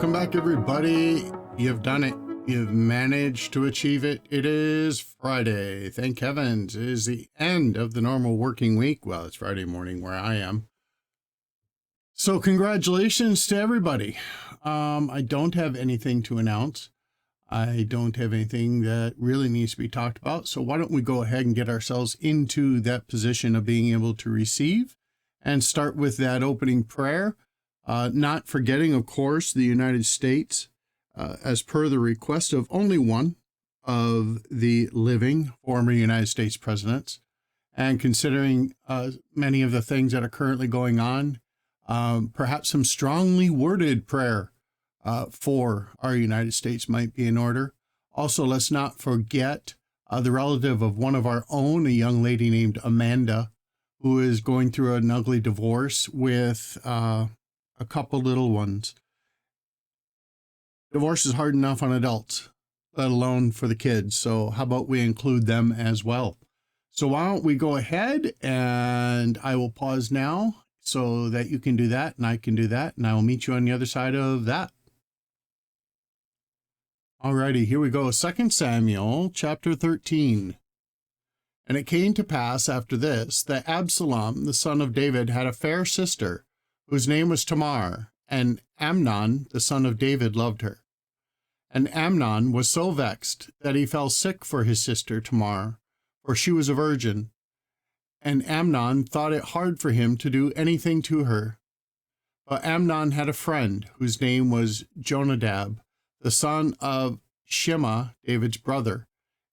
Welcome back, everybody. You've done it. You've managed to achieve it. It is Friday. Thank heavens. It is the end of the normal working week. Well, it's Friday morning where I am. So congratulations to everybody. I don't have anything to announce. I don't have anything that really needs to be talked about. So why don't we go ahead and get ourselves into that position of being able to receive and start with that opening prayer. Not forgetting, of course, the United States, as per the request of only one of the living former United States presidents, and considering many of the things that are currently going on, perhaps some strongly worded prayer for our United States might be in order. Also, let's not forget the relative of one of our own, a young lady named Amanda, who is going through an ugly divorce with a couple little ones. Divorce is hard enough on adults, let alone for the kids. So how about we include them as well? So why don't we go ahead, and I will pause now so that you can do that and I can do that, and I will meet you on the other side of that. Alrighty, here we go. 2 Samuel chapter 13. And it came to pass after this that Absalom, the son of David, had a fair sister, whose name was Tamar, and Amnon, the son of David, loved her. And Amnon was so vexed that he fell sick for his sister Tamar, for she was a virgin. And Amnon thought it hard for him to do anything to her. But Amnon had a friend, whose name was Jonadab, the son of Shema, David's brother.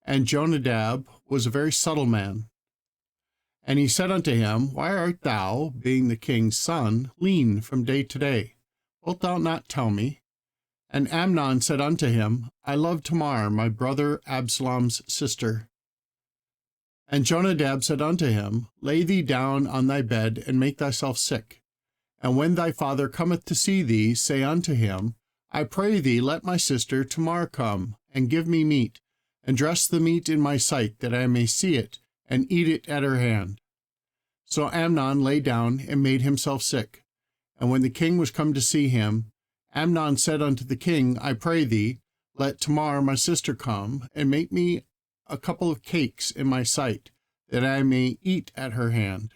And Jonadab was a very subtle man. And he said unto him, Why art thou, being the king's son, lean from day to day? Wilt thou not tell me? And Amnon said unto him, I love Tamar, my brother Absalom's sister. And Jonadab said unto him, Lay thee down on thy bed, and make thyself sick. And when thy father cometh to see thee, say unto him, I pray thee, let my sister Tamar come, and give me meat, and dress the meat in my sight, that I may see it, and eat it at her hand. So Amnon lay down and made himself sick. And when the king was come to see him, Amnon said unto the king, I pray thee, let Tamar my sister come, and make me a couple of cakes in my sight, that I may eat at her hand.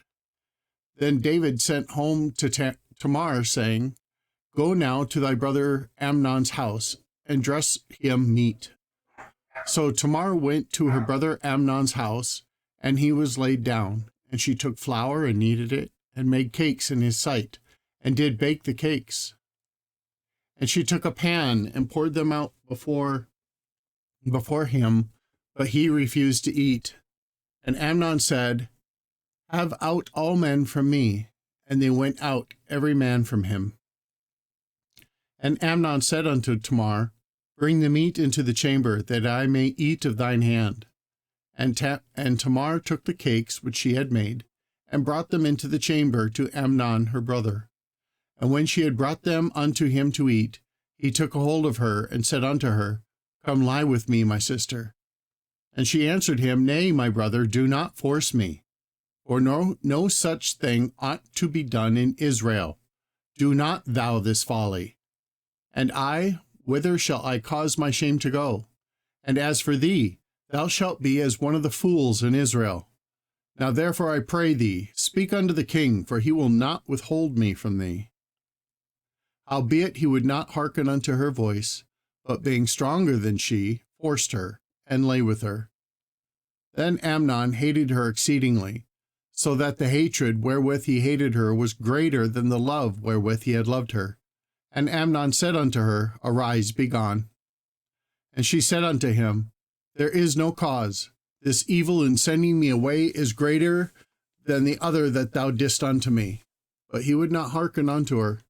Then David sent home to Tamar, saying, Go now to thy brother Amnon's house, and dress him meat. So Tamar went to her brother Amnon's house, and he was laid down, and she took flour and kneaded it, and made cakes in his sight, and did bake the cakes. And she took a pan and poured them out before him, but he refused to eat. And Amnon said, Have out all men from me. And they went out, every man from him. And Amnon said unto Tamar, Bring the meat into the chamber, that I may eat of thine hand. And Tamar took the cakes which she had made, and brought them into the chamber to Amnon her brother. And when she had brought them unto him to eat, he took a hold of her, and said unto her, Come lie with me, my sister. And she answered him, Nay, my brother, do not force me. For no such thing ought to be done in Israel. Do not thou this folly. And I, whither shall I cause my shame to go? And as for thee, thou shalt be as one of the fools in Israel. Now therefore I pray thee, speak unto the king, for he will not withhold me from thee. Howbeit he would not hearken unto her voice, but being stronger than she, forced her, and lay with her. Then Amnon hated her exceedingly, so that the hatred wherewith he hated her was greater than the love wherewith he had loved her. And Amnon said unto her, Arise, be gone. And she said unto him, There is no cause. This evil in sending me away is greater than the other that thou didst unto me. But he would not hearken unto her.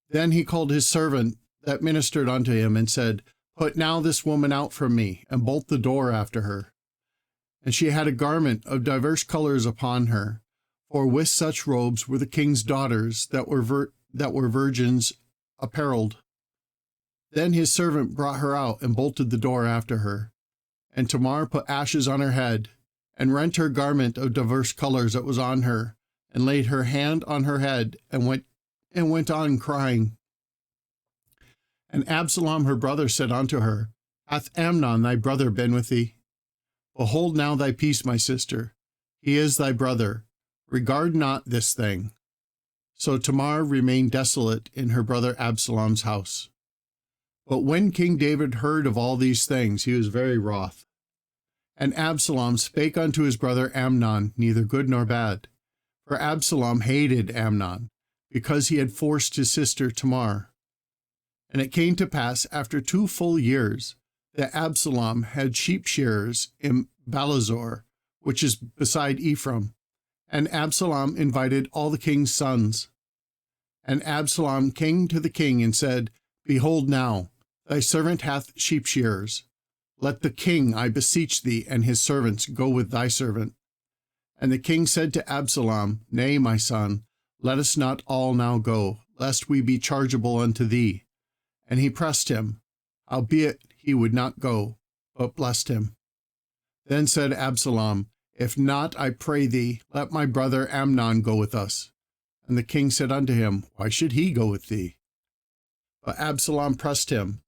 Then he called his servant that ministered unto him, and said, Put now this woman out from me, and bolt the door after her. And she had a garment of divers colors upon her, for with such robes were the king's daughters that were virgins apparelled. Then his servant brought her out, and bolted the door after her. And Tamar put ashes on her head, and rent her garment of divers colors that was on her, and laid her hand on her head, and went on crying. And Absalom her brother said unto her, Hath Amnon thy brother been with thee? Behold now thy peace, my sister. He is thy brother. Regard not this thing. So Tamar remained desolate in her brother Absalom's house. But when King David heard of all these things, he was very wroth. And Absalom spake unto his brother Amnon neither good nor bad. For Absalom hated Amnon, because he had forced his sister Tamar. And it came to pass after 2 full years that Absalom had sheep shearers in Balazor, which is beside Ephraim. And Absalom invited all the king's sons. And Absalom came to the king and said, Behold now, thy servant hath sheep shearers. Let the king, I beseech thee, and his servants go with thy servant. And the king said to Absalom, Nay, my son, let us not all now go, lest we be chargeable unto thee. And he pressed him, howbeit he would not go, but blessed him. Then said Absalom, If not, I pray thee, let my brother Amnon go with us. And the king said unto him, Why should he go with thee? But Absalom pressed him,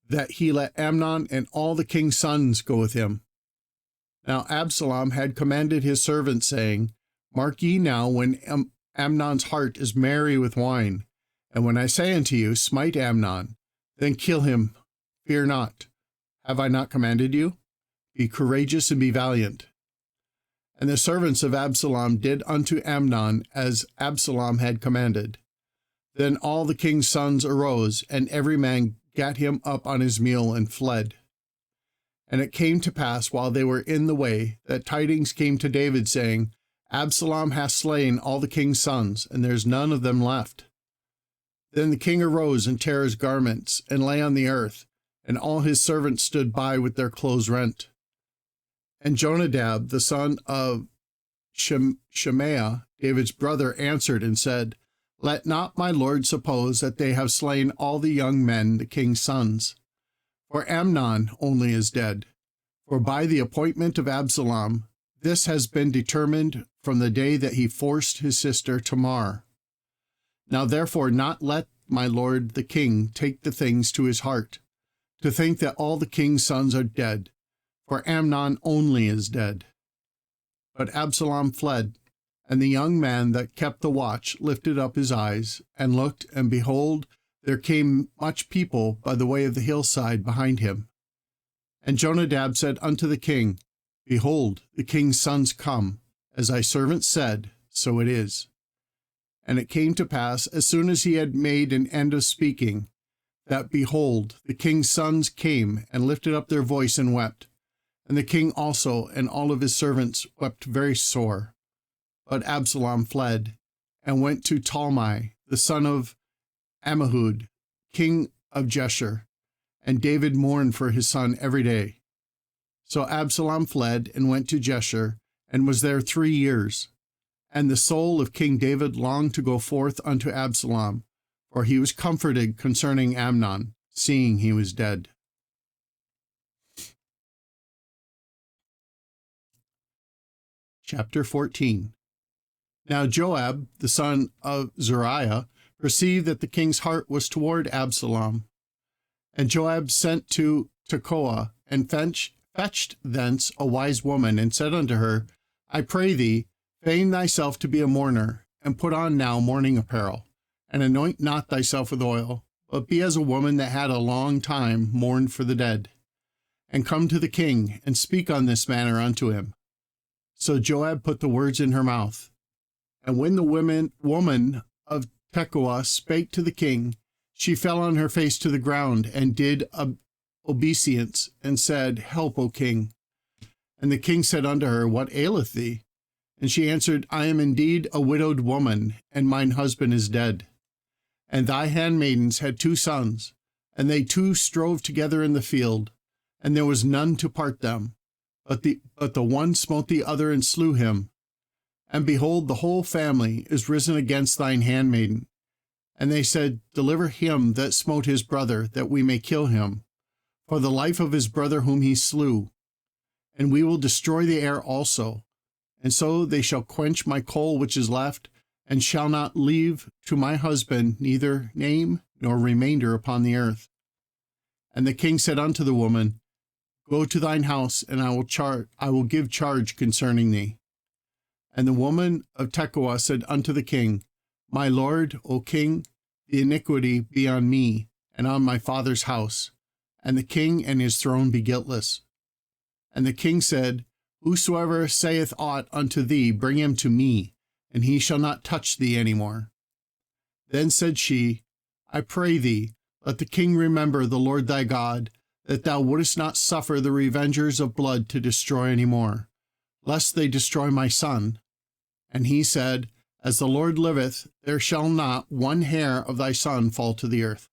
that he let Amnon and all the king's sons go with him. Now Absalom had commanded his servants, saying, Mark ye now when Amnon's heart is merry with wine, and when I say unto you, Smite Amnon, then kill him, fear not. Have I not commanded you? Be courageous and be valiant. And the servants of Absalom did unto Amnon as Absalom had commanded. Then all the king's sons arose, and every man gat him up on his mule and fled. And it came to pass, while they were in the way, that tidings came to David, saying, Absalom hath slain all the king's sons, and there is none of them left. Then the king arose and tare his garments, and lay on the earth, and all his servants stood by with their clothes rent. And Jonadab, the son of Shemaiah, David's brother, answered and said, Let not my lord suppose that they have slain all the young men, the king's sons. For Amnon only is dead. For by the appointment of Absalom, this has been determined from the day that he forced his sister Tamar. Now therefore not let my lord the king take the things to his heart, to think that all the king's sons are dead, for Amnon only is dead. But Absalom fled, and the young man that kept the watch lifted up his eyes, and looked, and behold, there came much people by the way of the hillside behind him. And Jonadab said unto the king, Behold, the king's sons come, as thy servant said, so it is. And it came to pass, as soon as he had made an end of speaking, that, behold, the king's sons came and lifted up their voice and wept. And the king also and all of his servants wept very sore. But Absalom fled, and went to Talmai, the son of Ammihud, king of Geshur, and David mourned for his son every day. So Absalom fled, and went to Geshur, and was there 3 years. And the soul of King David longed to go forth unto Absalom, for he was comforted concerning Amnon, seeing he was dead. Chapter 14. Now Joab, the son of Zeruiah, perceived that the king's heart was toward Absalom. And Joab sent to Tekoa, and fetched thence a wise woman, and said unto her, I pray thee, feign thyself to be a mourner, and put on now mourning apparel, and anoint not thyself with oil, but be as a woman that had a long time mourned for the dead. And come to the king, and speak on this manner unto him. So Joab put the words in her mouth. And when the woman of Tekoa spake to the king, she fell on her face to the ground, and did obeisance, and said, Help, O king. And the king said unto her, What aileth thee? And she answered, I am indeed a widowed woman, and mine husband is dead. And thy handmaidens had 2 sons, and they 2 strove together in the field, and there was none to part them. But the one smote the other and slew him. And behold, the whole family is risen against thine handmaiden. And they said, Deliver him that smote his brother, that we may kill him, for the life of his brother whom he slew. And we will destroy the heir also. And so they shall quench my coal which is left, and shall not leave to my husband neither name nor remainder upon the earth. And the king said unto the woman, Go to thine house, and I will give charge concerning thee. And the woman of Tekoa said unto the king, My lord, O king, the iniquity be on me, and on my father's house, and the king and his throne be guiltless. And the king said, Whosoever saith aught unto thee, bring him to me, and he shall not touch thee any more. Then said she, I pray thee, let the king remember the Lord thy God, that thou wouldest not suffer the revengers of blood to destroy any more, lest they destroy my son. And he said, As the Lord liveth, there shall not one hair of thy son fall to the earth.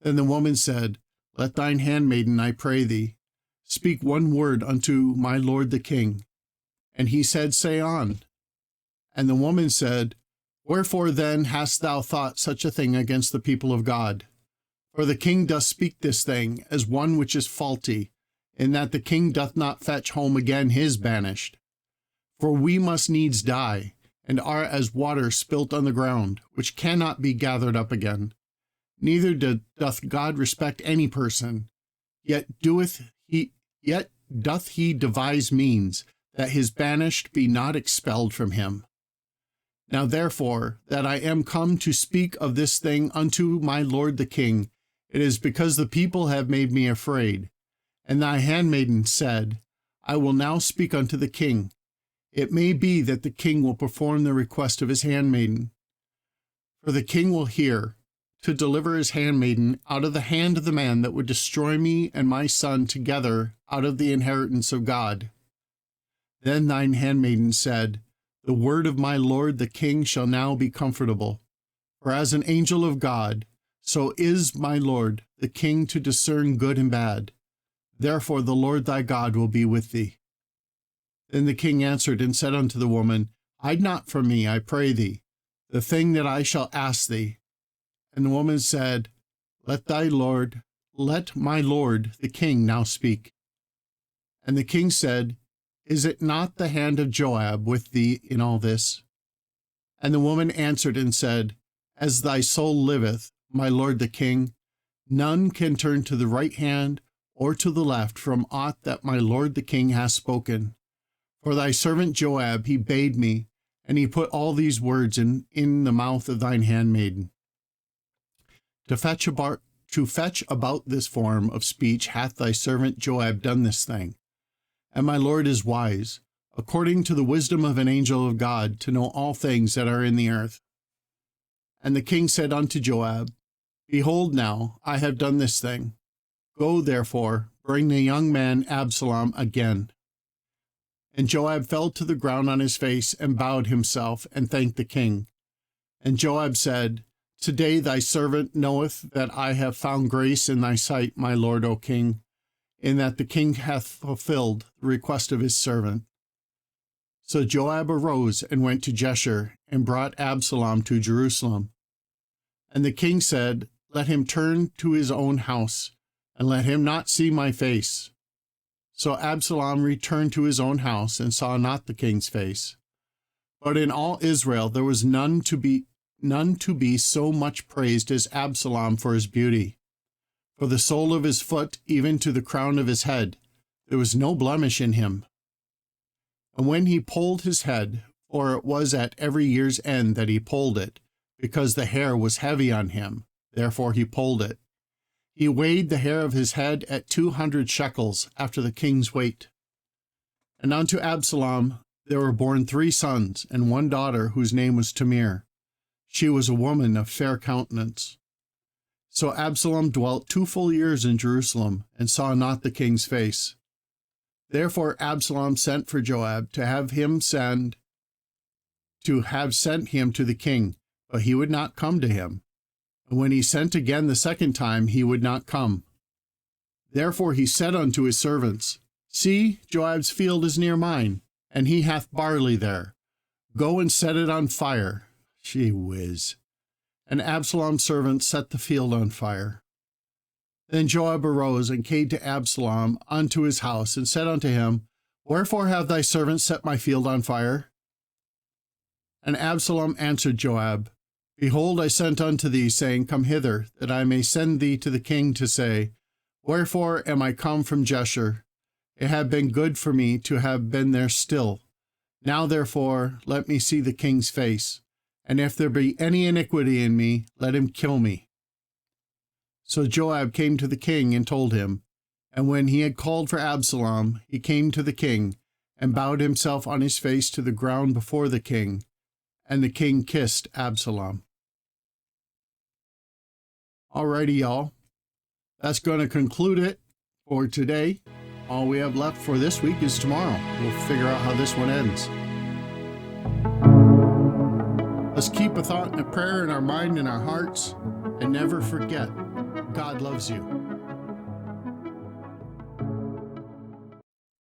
Then the woman said, Let thine handmaiden, I pray thee, speak one word unto my lord the king. And he said, Say on. And the woman said, Wherefore then hast thou thought such a thing against the people of God? For the king doth speak this thing as one which is faulty, in that the king doth not fetch home again his banished. For we must needs die, and are as water spilt on the ground, which cannot be gathered up again. Neither doth God respect any person, yet doth he devise means, that his banished be not expelled from him. Now therefore, that I am come to speak of this thing unto my lord the king, it is because the people have made me afraid. And thy handmaiden said, I will now speak unto the king. It may be that the king will perform the request of his handmaiden. For the king will hear, to deliver his handmaiden out of the hand of the man that would destroy me and my son together out of the inheritance of God. Then thine handmaiden said, The word of my lord the king shall now be comfortable. For as an angel of God, so is my lord the king to discern good and bad. Therefore the Lord thy God will be with thee. Then the king answered and said unto the woman, Hide not from me, I pray thee, the thing that I shall ask thee. And the woman said, Let my lord the king now speak. And the king said, Is it not the hand of Joab with thee in all this? And the woman answered and said, As thy soul liveth, my lord the king, none can turn to the right hand or to the left from aught that my lord the king hath spoken. For thy servant Joab he bade me, and he put all these words in the mouth of thine handmaiden. To fetch about this form of speech hath thy servant Joab done this thing. And my lord is wise, according to the wisdom of an angel of God, to know all things that are in the earth. And the king said unto Joab, Behold now, I have done this thing. Go, therefore, bring the young man Absalom again. And Joab fell to the ground on his face, and bowed himself, and thanked the king. And Joab said, Today thy servant knoweth that I have found grace in thy sight, my lord, O king, in that the king hath fulfilled the request of his servant. So Joab arose and went to Jeshurun, and brought Absalom to Jerusalem. And the king said, Let him turn to his own house, and let him not see my face. So Absalom returned to his own house, and saw not the king's face. But in all Israel there was none to be so much praised as Absalom for his beauty. For the sole of his foot, even to the crown of his head, there was no blemish in him. And when he polled his head, for it was at every year's end that he polled it, because the hair was heavy on him, therefore he polled it. He weighed the hair of his head at 200 shekels after the king's weight. And unto Absalom there were born 3 sons, and 1 daughter, whose name was Tamar. She was a woman of fair countenance. So Absalom dwelt 2 full years in Jerusalem, and saw not the king's face. Therefore Absalom sent for Joab to have sent him to the king, but he would not come to him. And when he sent again the second time, he would not come. Therefore he said unto his servants, See, Joab's field is near mine, and he hath barley there. Go and set it on fire. Gee whiz. And Absalom's servants set the field on fire. Then Joab arose and came to Absalom unto his house, and said unto him, Wherefore have thy servants set my field on fire? And Absalom answered Joab, Behold, I sent unto thee, saying, Come hither, that I may send thee to the king to say, Wherefore am I come from Jeshurun? It had been good for me to have been there still. Now therefore let me see the king's face, and if there be any iniquity in me, let him kill me. So Joab came to the king and told him. And when he had called for Absalom, he came to the king, and bowed himself on his face to the ground before the king, and the king kissed Absalom. Alrighty, y'all. That's going to conclude it for today. All we have left for this week is tomorrow. We'll figure out how this one ends. Let's keep a thought and a prayer in our mind and our hearts, and never forget, God loves you.